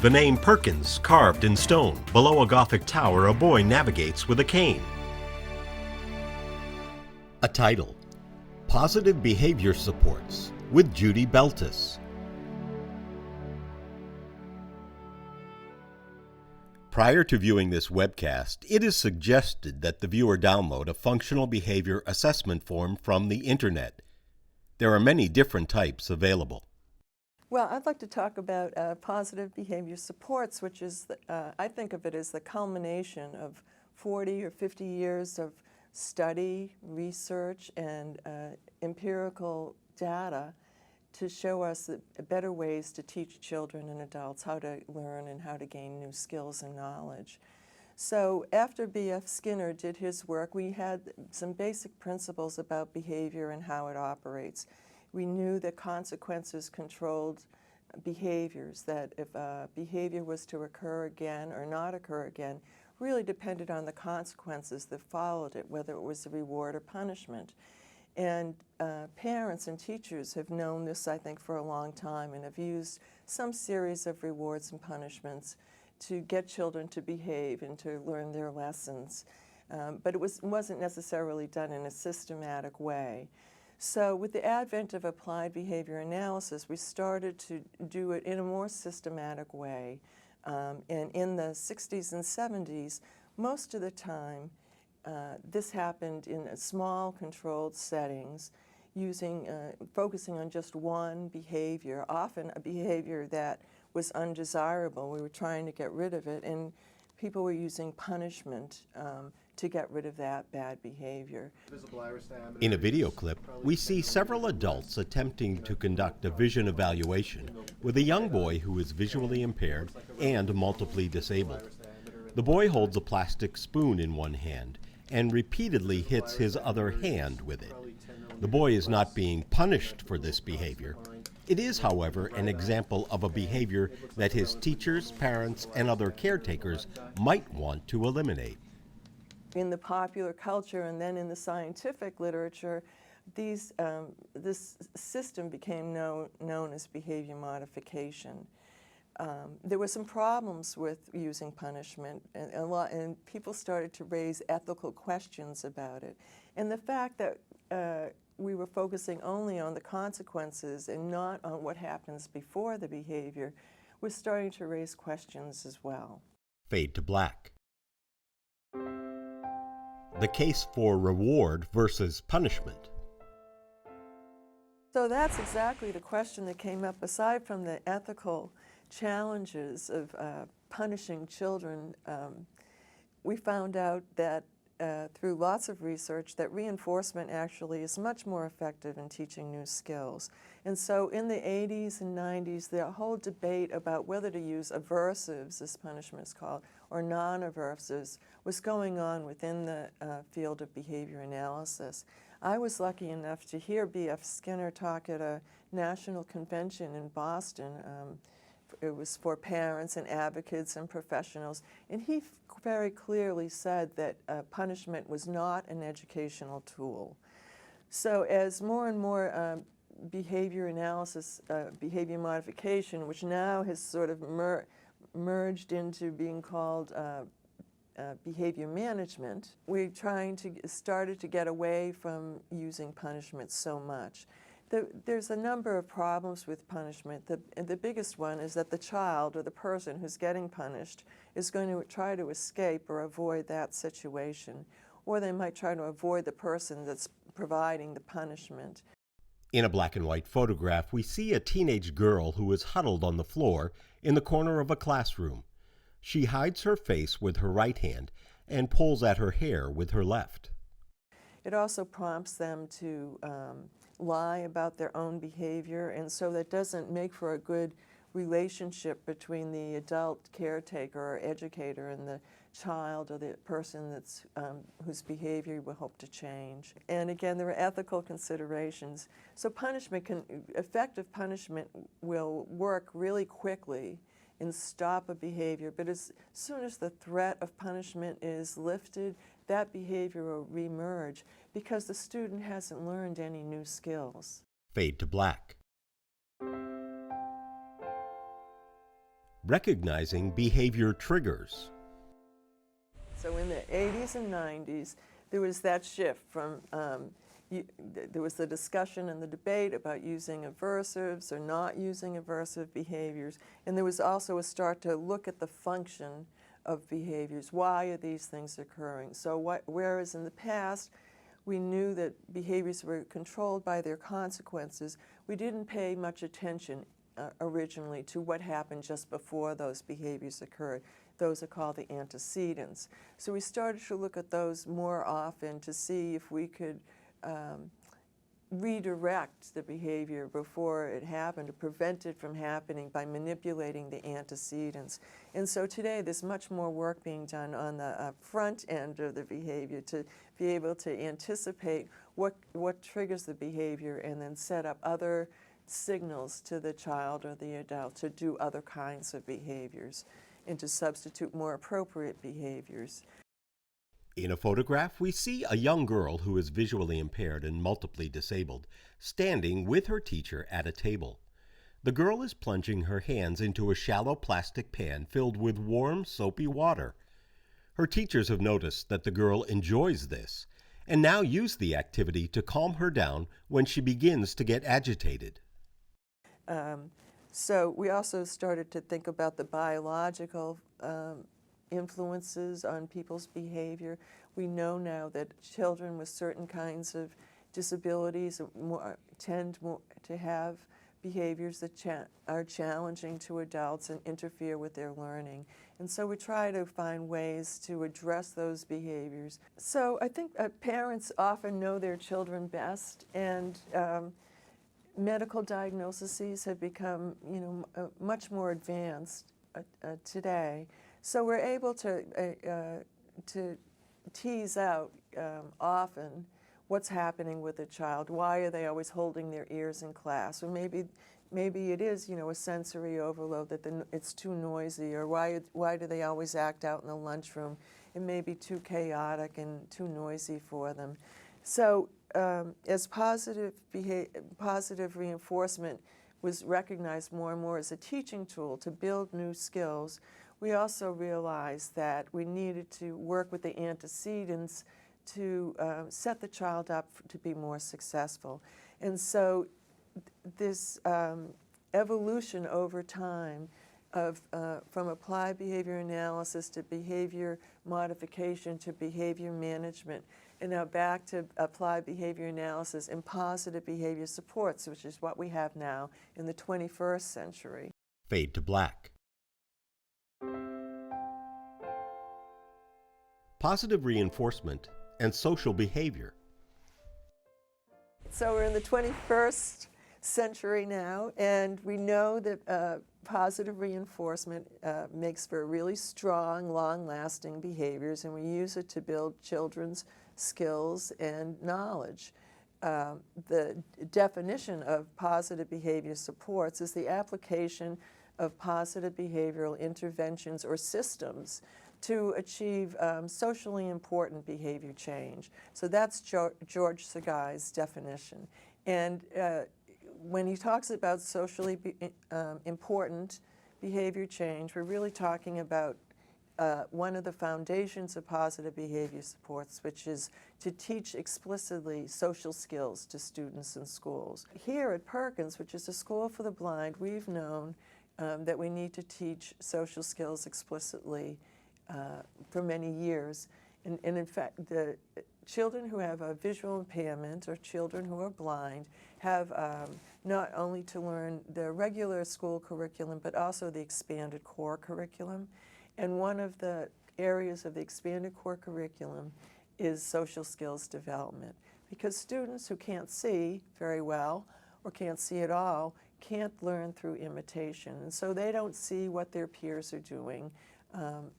The name Perkins carved in stone. Below a Gothic tower, a boy navigates with a cane. A title: Positive Behavior Supports with Judi Beltis. Prior to viewing this webcast, it is suggested that the viewer download a functional behavior assessment form from the internet. There are many different types available. Well, I'd like to talk about positive behavior supports, which is, I think of it as the culmination of 40 or 50 years of study, research, and empirical data to show us better ways to teach children and adults how to learn and how to gain new skills and knowledge. So after B.F. Skinner did his work, we had some basic principles about behavior and how it operates. We knew that consequences controlled behaviors, that if a behavior was to occur again or not occur again really depended on the consequences that followed it, whether it was a reward or punishment. And parents and teachers have known this, I think, for a long time and have used some series of rewards and punishments to get children to behave and to learn their lessons. But it wasn't necessarily done in a systematic way. So with the advent of applied behavior analysis, we started to do it in a more systematic way. And in the 60s and 70s, most of the time, this happened in small controlled settings, focusing on just one behavior, often a behavior that was undesirable. We were trying to get rid of it, and people were using punishment to get rid of that bad behavior. In a video clip, we see several adults attempting to conduct a vision evaluation with a young boy who is visually impaired and multiply disabled. The boy holds a plastic spoon in one hand and repeatedly hits his other hand with it. The boy is not being punished for this behavior. It is, however, an example of a behavior that his teachers, parents, and other caretakers might want to eliminate. In the popular culture and then in the scientific literature, this system became known as behavior modification. There were some problems with using punishment, and people started to raise ethical questions about it. And the fact that we were focusing only on the consequences and not on what happens before the behavior was starting to raise questions as well. Fade to black. The case for reward versus punishment. So that's exactly the question that came up. Aside from the ethical challenges of punishing children, we found out that through lots of research that reinforcement actually is much more effective in teaching new skills. And so in the 80s and 90s, the whole debate about whether to use aversives, as punishment is called, or non-aversives was going on within the field of behavior analysis. I was lucky enough to hear B.F. Skinner talk at a national convention in Boston. It was for parents and advocates and professionals, and he very clearly said that punishment was not an educational tool. So as more and more behavior analysis, behavior modification, which now has sort of merged into being called behavior management, we started to get away from using punishment so much. There's a number of problems with punishment. The biggest one is that the child or the person who's getting punished is going to try to escape or avoid that situation, or they might try to avoid the person that's providing the punishment. In a black and white photograph, we see a teenage girl who is huddled on the floor in the corner of a classroom. She hides her face with her right hand and pulls at her hair with her left. It also prompts them to lie about their own behavior, and so that doesn't make for a good relationship between the adult caretaker or educator and the child or the person whose behavior we hope to change. And again, there are ethical considerations. So effective punishment will work really quickly and stop a behavior, but as soon as the threat of punishment is lifted, that behavior will reemerge because the student hasn't learned any new skills. Fade to black. recognizing behavior triggers. So in the 80s and 90s, there was that shift from, there was the discussion and the debate about using aversives or not using aversive behaviors, and there was also a start to look at the function of behaviors. Why are these things occurring? So whereas in the past, we knew that behaviors were controlled by their consequences, we didn't pay much attention originally to what happened just before those behaviors occurred. Those are called the antecedents. So we started to look at those more often to see if we could redirect the behavior before it happened, to prevent it from happening by manipulating the antecedents. And so today there's much more work being done on the front end of the behavior to be able to anticipate what triggers the behavior and then set up other signals to the child or the adult to do other kinds of behaviors and to substitute more appropriate behaviors. In a photograph, we see a young girl who is visually impaired and multiply disabled, standing with her teacher at a table. The girl is plunging her hands into a shallow plastic pan filled with warm, soapy water. Her teachers have noticed that the girl enjoys this, and now use the activity to calm her down when she begins to get agitated. So we also started to think about the biological influences on people's behavior. We know now that children with certain kinds of disabilities tend to have behaviors that are challenging to adults and interfere with their learning. And so we try to find ways to address those behaviors. So I think parents often know their children best, and medical diagnoses have become, much more advanced today. So we're able to tease out often what's happening with a child. Why are they always holding their ears in class? Or maybe it is, a sensory overload, that it's too noisy. Or why do they always act out in the lunchroom? It may be too chaotic and too noisy for them. So as positive reinforcement was recognized more and more as a teaching tool to build new skills, we also realized that we needed to work with the antecedents to set the child up to be more successful. And so this evolution over time of from applied behavior analysis to behavior modification to behavior management, and now back to applied behavior analysis and positive behavior supports, which is what we have now in the 21st century. Fade to black. Positive reinforcement and social behavior. So we're in the 21st century now, and we know that positive reinforcement makes for really strong, long-lasting behaviors, and we use it to build children's skills and knowledge. The definition of positive behavior supports is the application of positive behavioral interventions or systems to achieve socially important behavior change. So that's George Sagai's definition. And when he talks about socially important behavior change, we're really talking about one of the foundations of positive behavior supports, which is to teach explicitly social skills to students in schools. Here at Perkins, which is a school for the blind, we've known that we need to teach social skills explicitly for many years. And in fact, the children who have a visual impairment or children who are blind have not only to learn the regular school curriculum, but also the expanded core curriculum. And one of the areas of the expanded core curriculum is social skills development, because students who can't see very well or can't see at all can't learn through imitation. And so they don't see what their peers are doing.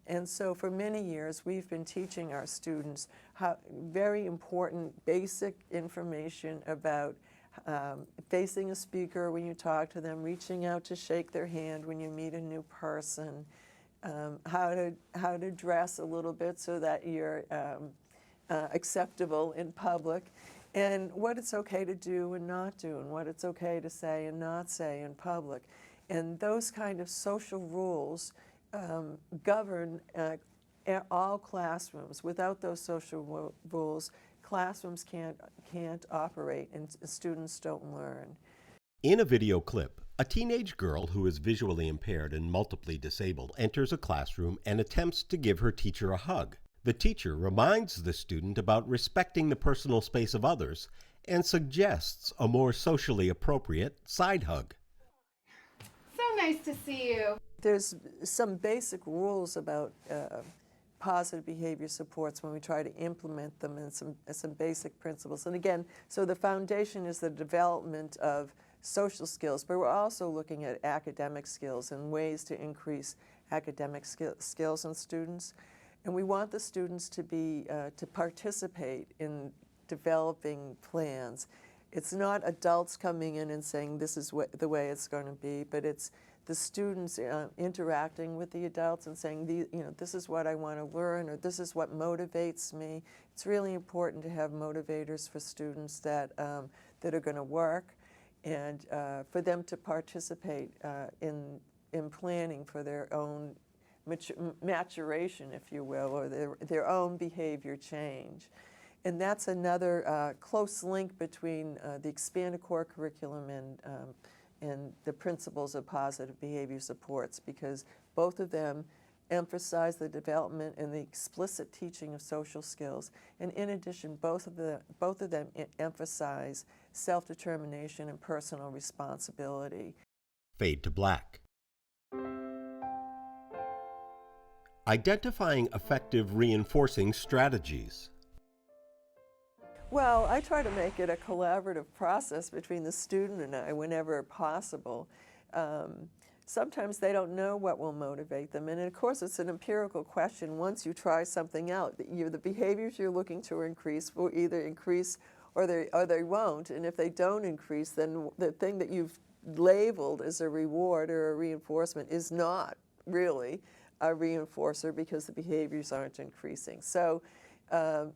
And so for many years, we've been teaching our students very important basic information about facing a speaker when you talk to them, reaching out to shake their hand when you meet a new person, how to dress a little bit so that you're acceptable in public, and what it's okay to do and not do, and what it's okay to say and not say in public. And those kind of social rules govern all classrooms. Without those social rules, classrooms can't operate and students don't learn. In a video clip, a teenage girl who is visually impaired and multiply disabled enters a classroom and attempts to give her teacher a hug. The teacher reminds the student about respecting the personal space of others and suggests a more socially appropriate side hug. So nice to see you. There's some basic rules about positive behavior supports when we try to implement them, and some basic principles. And again, so the foundation is the development of social skills, but we're also looking at academic skills and ways to increase academic skills in students. And we want the students to participate in developing plans. It's not adults coming in and saying this is the way it's going to be, but it's the students interacting with the adults and saying, this is what I want to learn, or this is what motivates me. It's really important to have motivators for students that are going to work, and for them to participate in planning for their own maturation, if you will, or their own behavior change. And that's another close link between the expanded core curriculum and the principles of positive behavior supports, because both of them emphasize the development and the explicit teaching of social skills. And in addition, both of them emphasize self-determination and personal responsibility. Fade to black. Identifying effective reinforcing strategies. Well, I try to make it a collaborative process between the student and I whenever possible. Sometimes they don't know what will motivate them, and of course it's an empirical question. Once you try something out, the behaviors you're looking to increase will either increase or they won't, and if they don't increase, then the thing that you've labeled as a reward or a reinforcement is not really a reinforcer because the behaviors aren't increasing. So all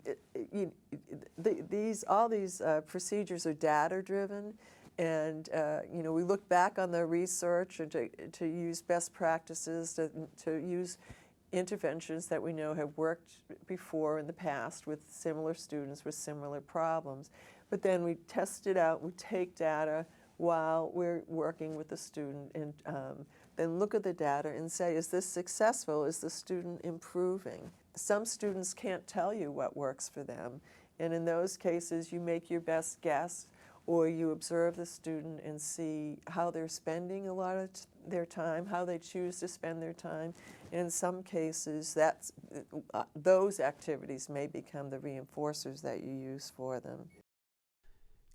these procedures are data-driven, and we look back on the research and to use best practices, to use interventions that we know have worked before in the past with similar students with similar problems. But then we test it out, we take data while we're working with the student, and then look at the data and say, is this successful? Is the student improving? Some students can't tell you what works for them, and in those cases you make your best guess, or you observe the student and see how they're spending a lot of their time, how they choose to spend their time. In some cases, those activities may become the reinforcers that you use for them.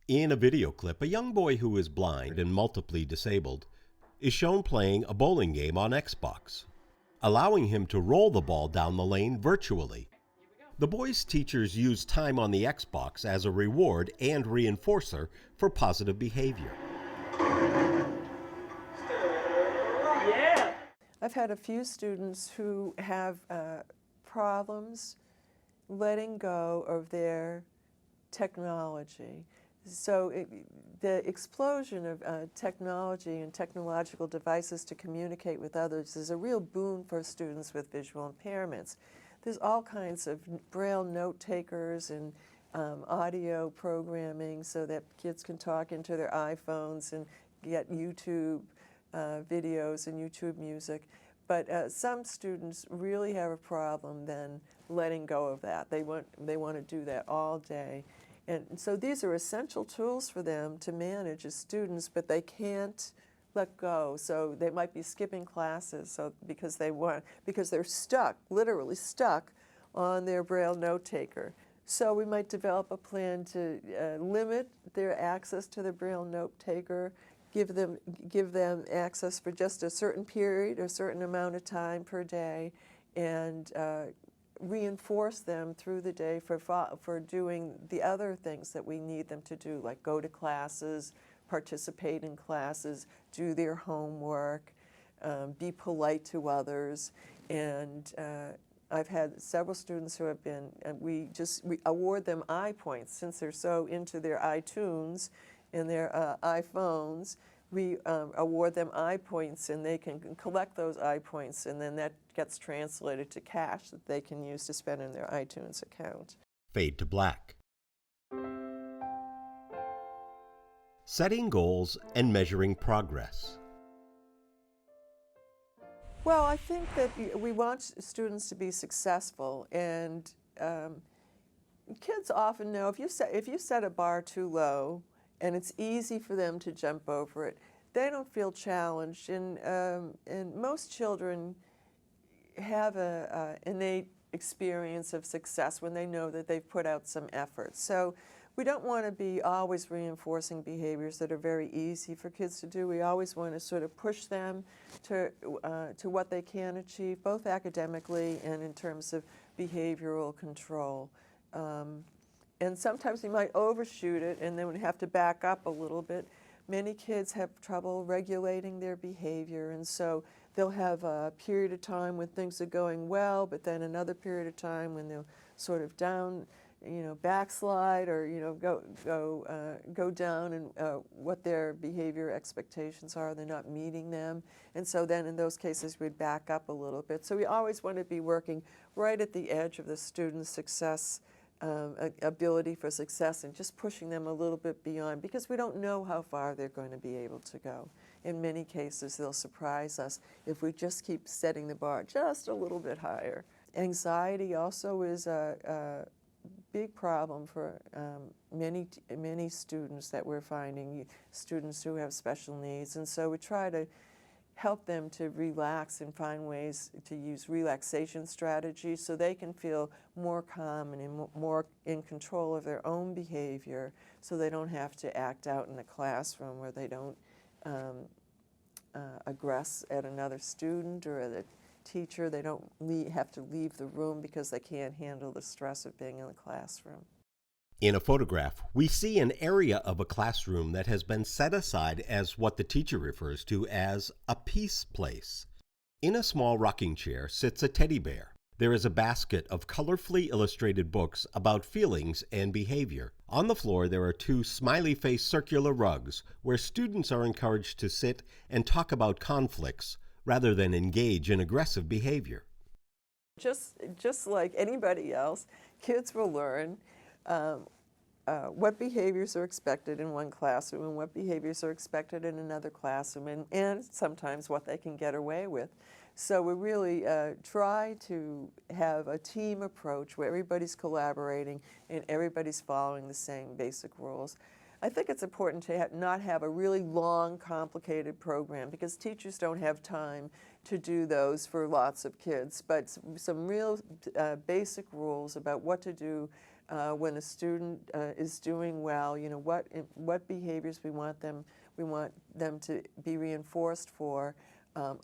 In a video clip, a young boy who is blind and multiply disabled is shown playing a bowling game on Xbox, allowing him to roll the ball down the lane virtually. The boy's teachers use time on the Xbox as a reward and reinforcer for positive behavior. Yeah. I've had a few students who have problems letting go of their technology. So the explosion of technology and technological devices to communicate with others is a real boon for students with visual impairments. There's all kinds of Braille note takers and audio programming so that kids can talk into their iPhones and get YouTube videos and YouTube music. But some students really have a problem then letting go of that. They want to do that all day. And so these are essential tools for them to manage as students, but they can't let go. So they might be skipping classes because they're stuck, literally stuck, on their Braille note taker. So we might develop a plan to limit their access to the Braille note taker, give them access for just a certain period, a certain amount of time per day, and reinforce them through the day for doing the other things that we need them to do, like go to classes, participate in classes, do their homework, be polite to others. And I've had several students who have been, we award them iPoints since they're so into their iTunes and their iPhones. we award them I-points, and they can collect those I-points, and then that gets translated to cash that they can use to spend in their iTunes account. Fade to black. Setting goals and measuring progress. Well, I think that we want students to be successful, and kids often know if you set a bar too low and it's easy for them to jump over it, they don't feel challenged. And most children have a innate experience of success when they know that they've put out some effort. So we don't want to be always reinforcing behaviors that are very easy for kids to do. We always want to sort of push them to what they can achieve, both academically and in terms of behavioral control. And sometimes we might overshoot it, and then we have to back up a little bit. Many kids have trouble regulating their behavior, and so they'll have a period of time when things are going well, but then another period of time when they'll sort of backslide, or go down in what their behavior expectations are. They're not meeting them, and so then in those cases we'd back up a little bit. So we always want to be working right at the edge of the student's success, ability for success, and just pushing them a little bit beyond, because we don't know how far they're going to be able to go. In many cases, they'll surprise us if we just keep setting the bar just a little bit higher. Anxiety also is a big problem for many students that we're finding, students who have special needs, and so we try to help them to relax and find ways to use relaxation strategies so they can feel more calm and more in control of their own behavior, so they don't have to act out in the classroom, where they don't aggress at another student or at a teacher. They don't have to leave the room because they can't handle the stress of being in the classroom. In a photograph, we see an area of a classroom that has been set aside as what the teacher refers to as a peace place. In a small rocking chair sits a teddy bear. There is a basket of colorfully illustrated books about feelings and behavior. On the floor, there are two smiley-faced circular rugs where students are encouraged to sit and talk about conflicts rather than engage in aggressive behavior. Just like anybody else, kids will learn what behaviors are expected in one classroom and what behaviors are expected in another classroom, and sometimes what they can get away with. So we really try to have a team approach where everybody's collaborating and everybody's following the same basic rules. I think it's important to not have a really long, complicated program, because teachers don't have time to do those for lots of kids, but some real basic rules about what to do when a student is doing well, what behaviors we want them to be reinforced for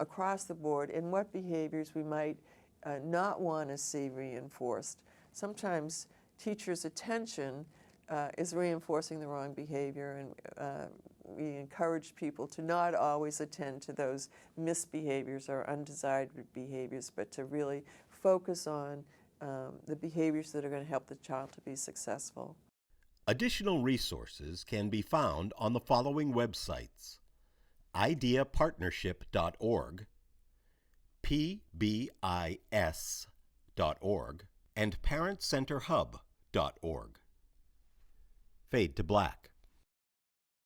across the board, and what behaviors we might not want to see reinforced. Sometimes teachers' attention is reinforcing the wrong behavior, and we encourage people to not always attend to those misbehaviors or undesired behaviors, but to really focus on the behaviors that are going to help the child to be successful. Additional resources can be found on the following websites: ideapartnership.org, pbis.org, and parentcenterhub.org. Fade to black.